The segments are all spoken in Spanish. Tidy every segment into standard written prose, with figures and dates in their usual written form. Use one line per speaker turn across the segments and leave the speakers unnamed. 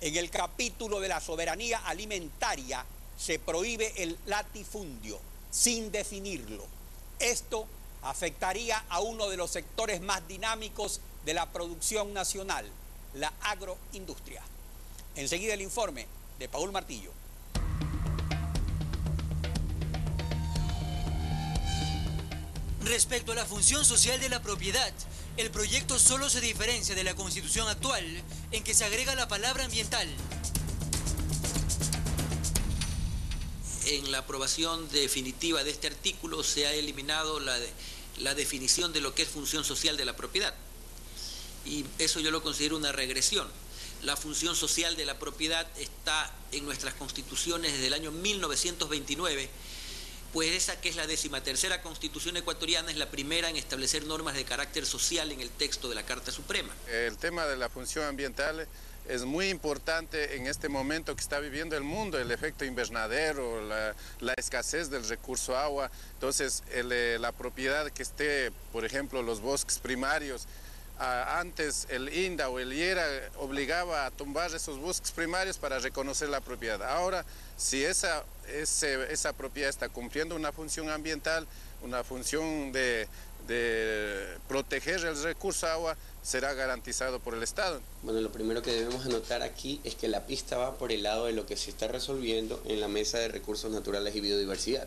En el capítulo de la soberanía alimentaria se prohíbe el latifundio sin definirlo. Esto afectaría a uno de los sectores más dinámicos de la producción nacional, la agroindustria. Enseguida el informe de Paul Martillo.
Respecto a la función social de la propiedad, el proyecto solo se diferencia de la Constitución actual en que se agrega la palabra ambiental.
En la aprobación definitiva de este artículo se ha eliminado la definición de lo que es función social de la propiedad. Y eso yo lo considero una regresión. La función social de la propiedad está en nuestras constituciones desde el año 1929, pues esa que es la 13ª Constitución ecuatoriana es la primera en establecer normas de carácter social en el texto de la Carta Suprema.
El tema de la función ambiental es muy importante en este momento que está viviendo el mundo, el efecto invernadero, la escasez del recurso agua. Entonces, la propiedad que esté, por ejemplo, los bosques primarios, antes el INDA o el IERA obligaba a tumbar esos bosques primarios para reconocer la propiedad. Ahora, si esa propiedad está cumpliendo una función ambiental, una función de proteger el recurso agua, será garantizado por el Estado.
Bueno, lo primero que debemos anotar aquí es que la pista va por el lado de lo que se está resolviendo en la Mesa de Recursos Naturales y Biodiversidad.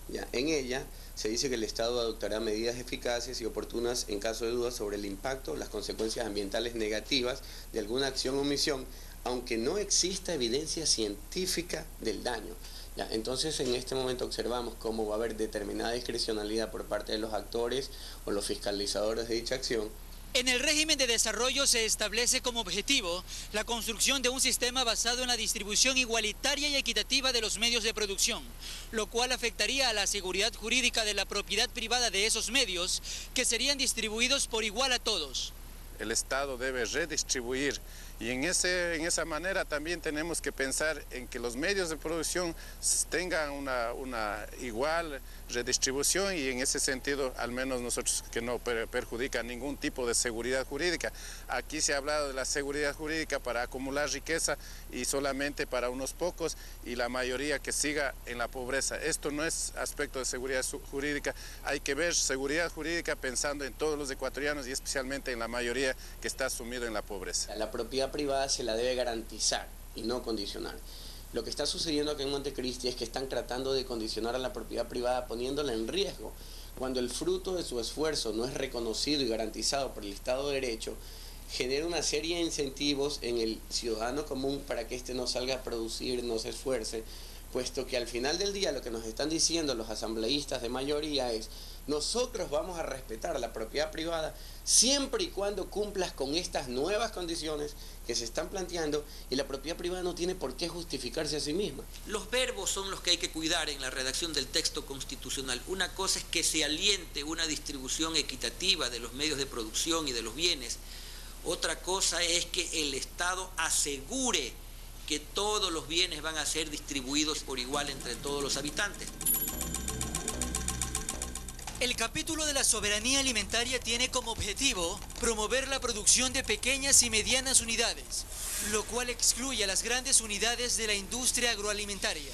Ya, en ella se dice que el Estado adoptará medidas eficaces y oportunas en caso de dudas sobre el impacto o las consecuencias ambientales negativas de alguna acción o omisión, aunque no exista evidencia científica del daño. Ya, entonces en este momento observamos cómo va a haber determinada discrecionalidad por parte de los actores o los fiscalizadores de dicha acción.
En el régimen de desarrollo se establece como objetivo la construcción de un sistema basado en la distribución igualitaria y equitativa de los medios de producción, lo cual afectaría a la seguridad jurídica de la propiedad privada de esos medios, que serían distribuidos por igual a todos.
El Estado debe redistribuir y en esa manera también tenemos que pensar en que los medios de producción tengan una igual redistribución y en ese sentido al menos nosotros que no perjudica ningún tipo de seguridad jurídica. Aquí se ha hablado de la seguridad jurídica para acumular riqueza y solamente para unos pocos y la mayoría que siga en la pobreza. Esto no es aspecto de seguridad jurídica, hay que ver seguridad jurídica pensando en todos los ecuatorianos y especialmente en la mayoría que está sumido en la pobreza.
La propiedad privada se la debe garantizar y no condicionar. Lo que está sucediendo aquí en Montecristi es que están tratando de condicionar a la propiedad privada poniéndola en riesgo. Cuando el fruto de su esfuerzo no es reconocido y garantizado por el Estado de Derecho, genera una serie de incentivos en el ciudadano común para que éste no salga a producir, no se esfuerce, puesto que al final del día lo que nos están diciendo los asambleístas de mayoría es: nosotros vamos a respetar la propiedad privada siempre y cuando cumplas con estas nuevas condiciones que se están planteando, y la propiedad privada no tiene por qué justificarse a sí misma.
Los verbos son los que hay que cuidar en la redacción del texto constitucional. Una cosa es que se aliente una distribución equitativa de los medios de producción y de los bienes. Otra cosa es que el Estado asegure que todos los bienes van a ser distribuidos por igual entre todos los habitantes.
El capítulo de la soberanía alimentaria tiene como objetivo promover la producción de pequeñas y medianas unidades, lo cual excluye a las grandes unidades de la industria agroalimentaria.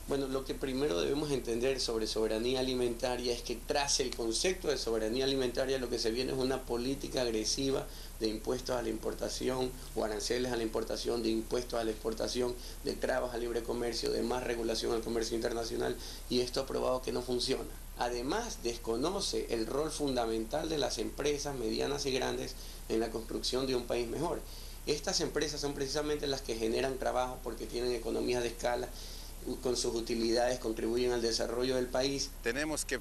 Bueno, lo que primero debemos entender sobre soberanía alimentaria es que tras el concepto de soberanía alimentaria lo que se viene es una política agresiva de impuestos a la importación o aranceles a la importación, de impuestos a la exportación, de trabas al libre comercio, de más regulación al comercio internacional, y esto ha probado que no funciona. Además, desconoce el rol fundamental de las empresas medianas y grandes en la construcción de un país mejor. Estas empresas son precisamente las que generan trabajo porque tienen economías de escala, con sus utilidades contribuyen al desarrollo del país.
Tenemos que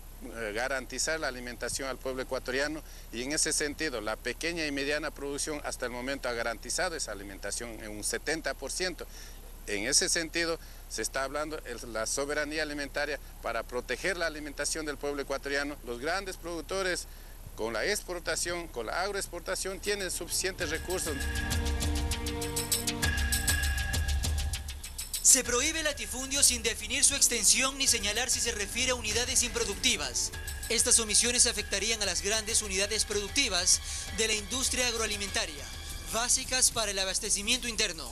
garantizar la alimentación al pueblo ecuatoriano y en ese sentido la pequeña y mediana producción hasta el momento ha garantizado esa alimentación en un 70%. En ese sentido se está hablando de la soberanía alimentaria para proteger la alimentación del pueblo ecuatoriano. Los grandes productores con la exportación, con la agroexportación tienen suficientes recursos.
Se prohíbe el latifundio sin definir su extensión ni señalar si se refiere a unidades improductivas. Estas omisiones afectarían a las grandes unidades productivas de la industria agroalimentaria, básicas para el abastecimiento interno.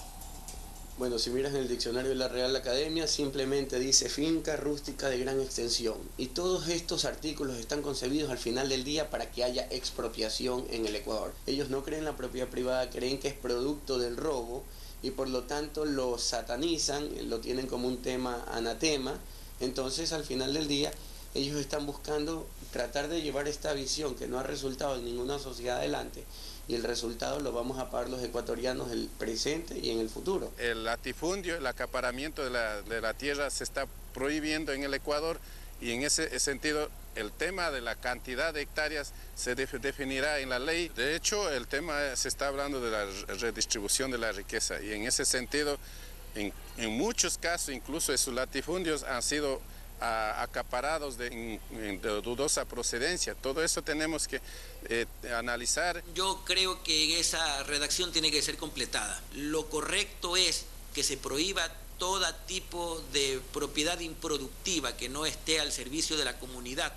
Bueno, si miras en el diccionario de la Real Academia, simplemente dice finca rústica de gran extensión. Y todos estos artículos están concebidos al final del día para que haya expropiación en el Ecuador. Ellos no creen en la propiedad privada, creen que es producto del robo y por lo tanto lo satanizan, lo tienen como un tema anatema. Entonces, al final del día, ellos están buscando tratar de llevar esta visión que no ha resultado en ninguna sociedad adelante, y el resultado lo vamos a pagar los ecuatorianos en el presente y en el futuro.
El latifundio, el acaparamiento de la tierra se está prohibiendo en el Ecuador, y en ese sentido el tema de la cantidad de hectáreas se definirá en la ley. De hecho, el tema se está hablando de la redistribución de la riqueza, y en ese sentido, en muchos casos, incluso esos latifundios han sido acaparados de dudosa procedencia. Todo eso tenemos que analizar.
Yo creo que esa redacción tiene que ser completada. Lo correcto es que se prohíba todo tipo de propiedad improductiva que no esté al servicio de la comunidad.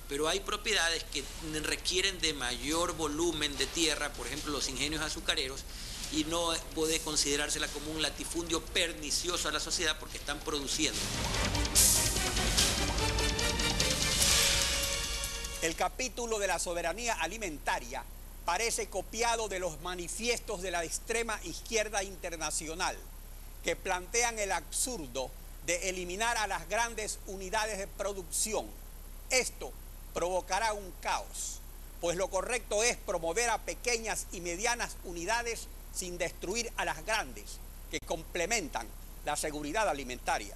Pero hay propiedades que requieren de mayor volumen de tierra, por ejemplo los ingenios azucareros, y no puede considerársela como un latifundio pernicioso a la sociedad porque están produciendo.
El capítulo de la soberanía alimentaria parece copiado de los manifiestos de la extrema izquierda internacional, que plantean el absurdo de eliminar a las grandes unidades de producción. Esto provocará un caos, pues lo correcto es promover a pequeñas y medianas unidades sin destruir a las grandes, que complementan la seguridad alimentaria.